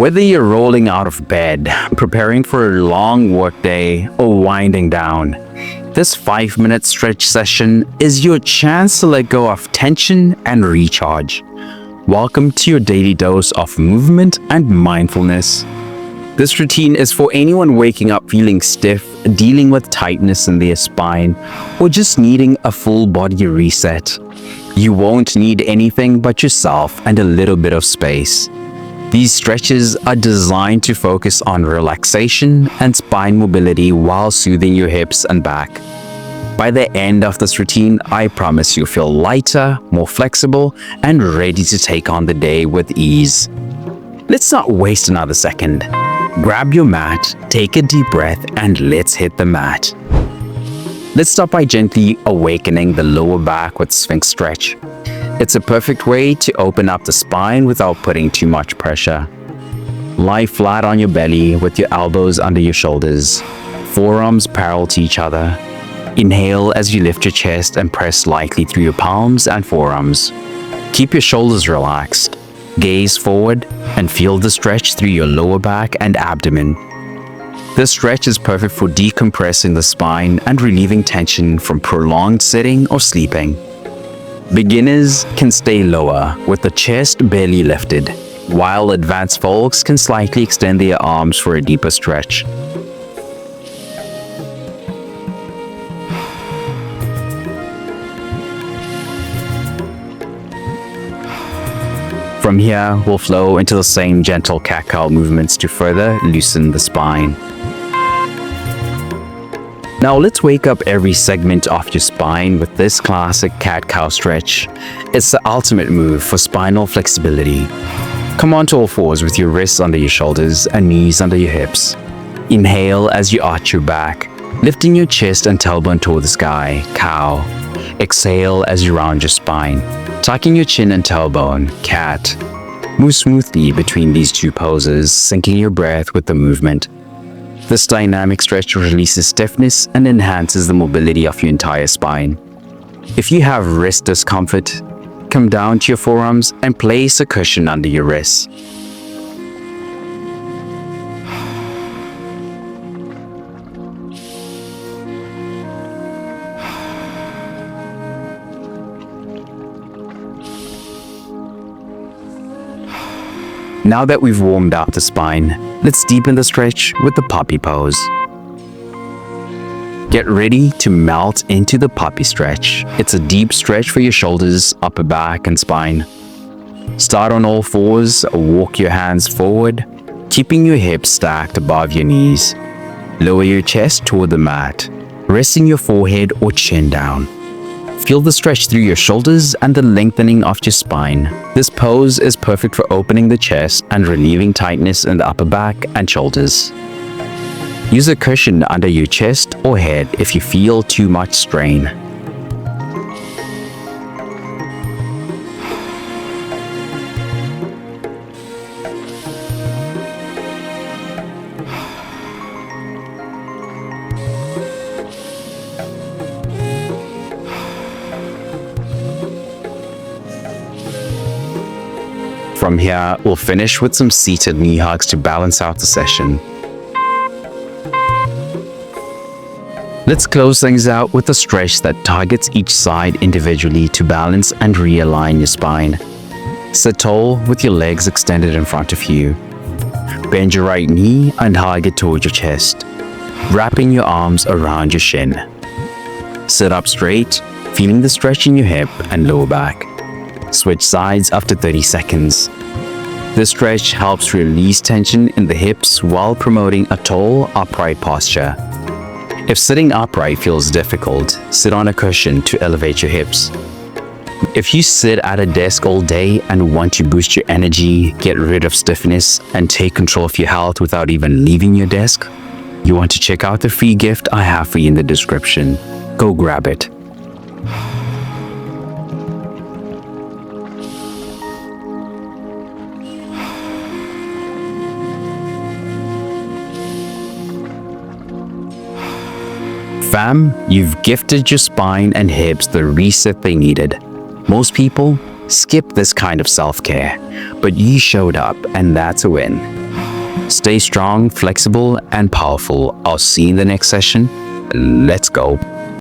Whether you're rolling out of bed, preparing for a long workday, or winding down, this 5-minute stretch session is your chance to let go of tension and recharge. Welcome to your daily dose of movement and mindfulness. This routine is for anyone waking up feeling stiff, dealing with tightness in their spine, or just needing a full body reset. You won't need anything but yourself and a little bit of space. These stretches are designed to focus on relaxation and spine mobility while soothing your hips and back. By the end of this routine, I promise you'll feel lighter, more flexible, and ready to take on the day with ease. Let's not waste another second. Grab your mat, take a deep breath, and let's hit the mat. Let's start by gently awakening the lower back with Sphin Stretch. It's a perfect way to open up the spine without putting too much pressure. Lie flat on your belly with your elbows under your shoulders, forearms parallel to each other. Inhale as you lift your chest and press lightly through your palms and forearms. Keep your shoulders relaxed. Gaze forward and feel the stretch through your lower back and abdomen. This stretch is perfect for decompressing the spine and relieving tension from prolonged sitting or sleeping. Beginners can stay lower with the chest barely lifted, while advanced folks can slightly extend their arms for a deeper stretch. From here, we'll flow into the same gentle cat-cow movements to further loosen the spine. Now let's wake up every segment of your spine with this classic cat-cow stretch. It's the ultimate move for spinal flexibility. Come onto all fours with your wrists under your shoulders and knees under your hips. Inhale as you arch your back, lifting your chest and tailbone toward the sky, cow. Exhale as you round your spine, tucking your chin and tailbone, cat. Move smoothly between these two poses, syncing your breath with the movement. This dynamic stretch releases stiffness and enhances the mobility of your entire spine. If you have wrist discomfort, come down to your forearms and place a cushion under your wrists. Now that we've warmed up the spine, let's deepen the stretch with the puppy pose. Get ready to melt into the puppy stretch. It's a deep stretch for your shoulders, upper back, and spine. Start on all fours, walk your hands forward, keeping your hips stacked above your knees. Lower your chest toward the mat, resting your forehead or chin down. Feel the stretch through your shoulders and the lengthening of your spine. This pose is perfect for opening the chest and relieving tightness in the upper back and shoulders. Use a cushion under your chest or head if you feel too much strain. From here, we'll finish with some seated knee hugs to balance out the session. Let's close things out with a stretch that targets each side individually to balance and realign your spine. Sit tall with your legs extended in front of you. Bend your right knee and hug it towards your chest, wrapping your arms around your shin. Sit up straight, feeling the stretch in your hip and lower back. Switch sides after 30 seconds. This stretch helps release tension in the hips while promoting a tall, upright posture. If sitting upright feels difficult, sit on a cushion to elevate your hips. If you sit at a desk all day and want to boost your energy, get rid of stiffness, and take control of your health without even leaving your desk, you want to check out the free gift I have for you in the description. Go grab it. Fam, you've gifted your spine and hips the reset they needed. Most people skip this kind of self-care, but you showed up and that's a win. Stay strong, flexible, and powerful. I'll see you in the next session. Let's go.